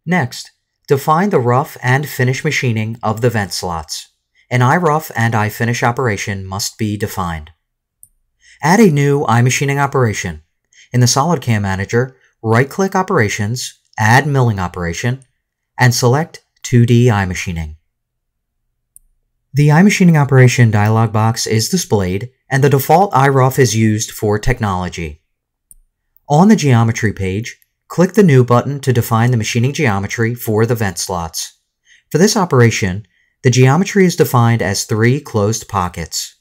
Next, define the rough and finish machining of the vent slots. An iRough and iFinish operation must be defined. Add a new iMachining operation. In the SolidCAM Manager, right-click Operations, Add Milling Operation, and select 2D iMachining. The iMachining operation dialog box is displayed, and the default iRough is used for technology. On the Geometry page, click the New button to define the machining geometry for the vent slots. For this operation, the geometry is defined as 3 closed pockets.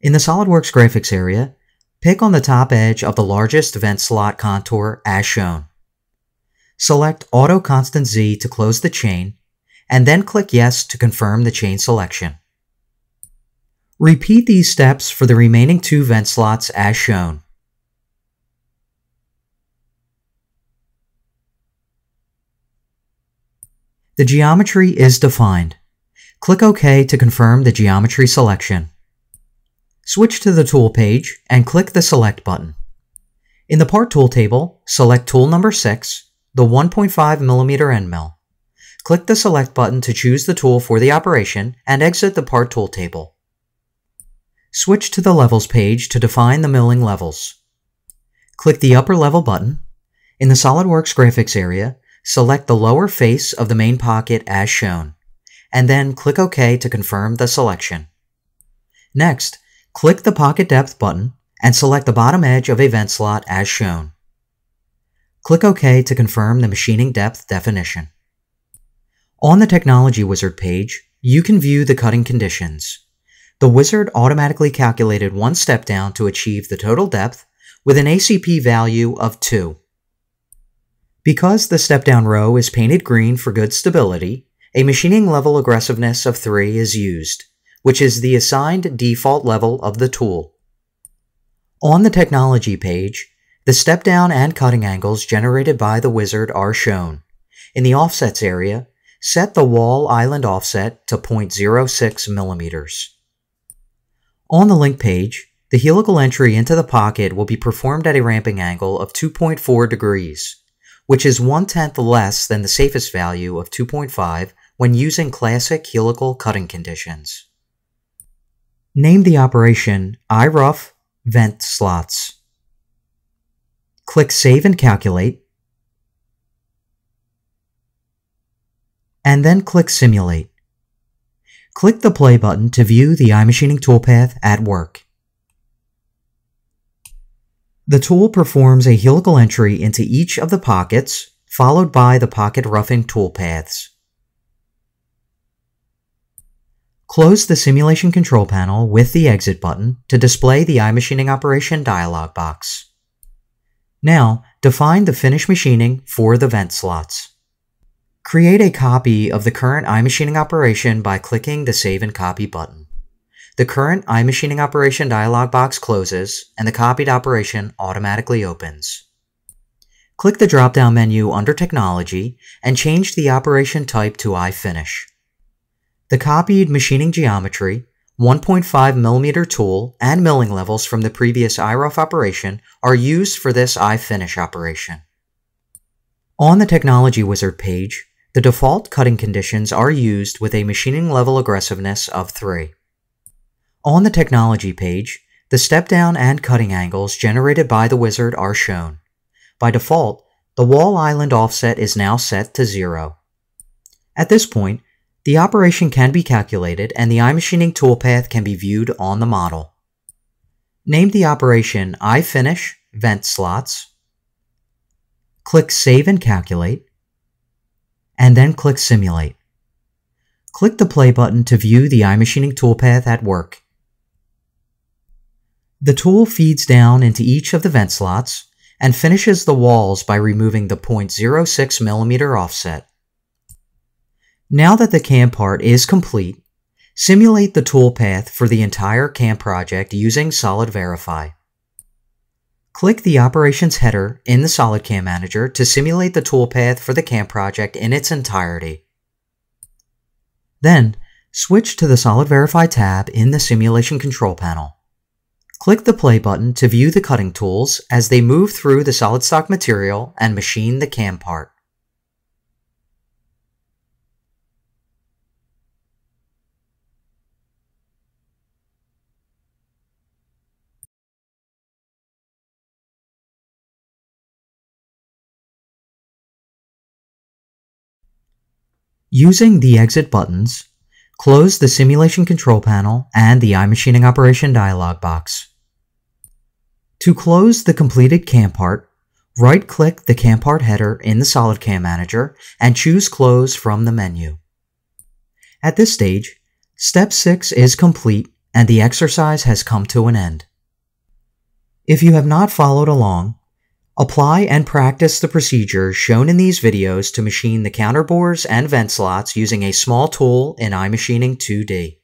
In the SolidWorks graphics area, pick on the top edge of the largest vent slot contour as shown. Select Auto Constant Z to close the chain, and then click Yes to confirm the chain selection. Repeat these steps for the remaining 2 vent slots as shown. The geometry is defined. Click OK to confirm the geometry selection. Switch to the Tool page and click the Select button. In the Part Tool table, select Tool number 6, the 1.5mm end mill. Click the Select button to choose the tool for the operation and exit the Part Tool table. Switch to the Levels page to define the milling levels. Click the Upper Level button. In the SolidWorks graphics area, select the lower face of the main pocket as shown, and then click OK to confirm the selection. Next, click the Pocket Depth button and select the bottom edge of a vent slot as shown. Click OK to confirm the machining depth definition. On the Technology Wizard page, you can view the cutting conditions. The wizard automatically calculated one step down to achieve the total depth with an ACP value of 2. Because the step-down row is painted green for good stability, a machining level aggressiveness of 3 is used, which is the assigned default level of the tool. On the Technology page, the step-down and cutting angles generated by the wizard are shown. In the Offsets area, set the wall island offset to 0.06 millimeters. On the Link page, the helical entry into the pocket will be performed at a ramping angle of 2.4 degrees. Which is 1/10 less than the safest value of 2.5 when using classic helical cutting conditions. Name the operation iRough Vent Slots. Click Save and Calculate, and then click Simulate. Click the Play button to view the iMachining toolpath at work. The tool performs a helical entry into each of the pockets, followed by the pocket roughing toolpaths. Close the Simulation Control Panel with the Exit button to display the iMachining operation dialog box. Now, define the finish machining for the vent slots. Create a copy of the current iMachining operation by clicking the Save and Copy button. The current iMachining operation dialog box closes, and the copied operation automatically opens. Click the drop-down menu under Technology and change the operation type to iFinish. The copied machining geometry, 1.5mm tool, and milling levels from the previous iRough operation are used for this iFinish operation. On the Technology Wizard page, the default cutting conditions are used with a machining level aggressiveness of 3. On the Technology page, the step-down and cutting angles generated by the wizard are shown. By default, the wall island offset is now set to 0. At this point, the operation can be calculated and the iMachining toolpath can be viewed on the model. Name the operation iFinish Vent Slots. Click Save and Calculate, and then click Simulate. Click the Play button to view the iMachining toolpath at work. The tool feeds down into each of the vent slots and finishes the walls by removing the 0.06mm offset. Now that the CAM part is complete, simulate the toolpath for the entire CAM project using SolidVerify. Click the operations header in the SolidCAM Manager to simulate the toolpath for the CAM project in its entirety. Then, switch to the SolidVerify tab in the Simulation Control Panel. Click the Play button to view the cutting tools as they move through the solid stock material and machine the CAM part. Using the exit buttons, close the Simulation Control Panel and the iMachining Operation dialog box. To close the completed CAM part, right-click the CAM part header in the SolidCAM Manager and choose Close from the menu. At this stage, Step 6 is complete and the exercise has come to an end. If you have not followed along, apply and practice the procedures shown in these videos to machine the counterbores and vent slots using a small tool in iMachining 2D.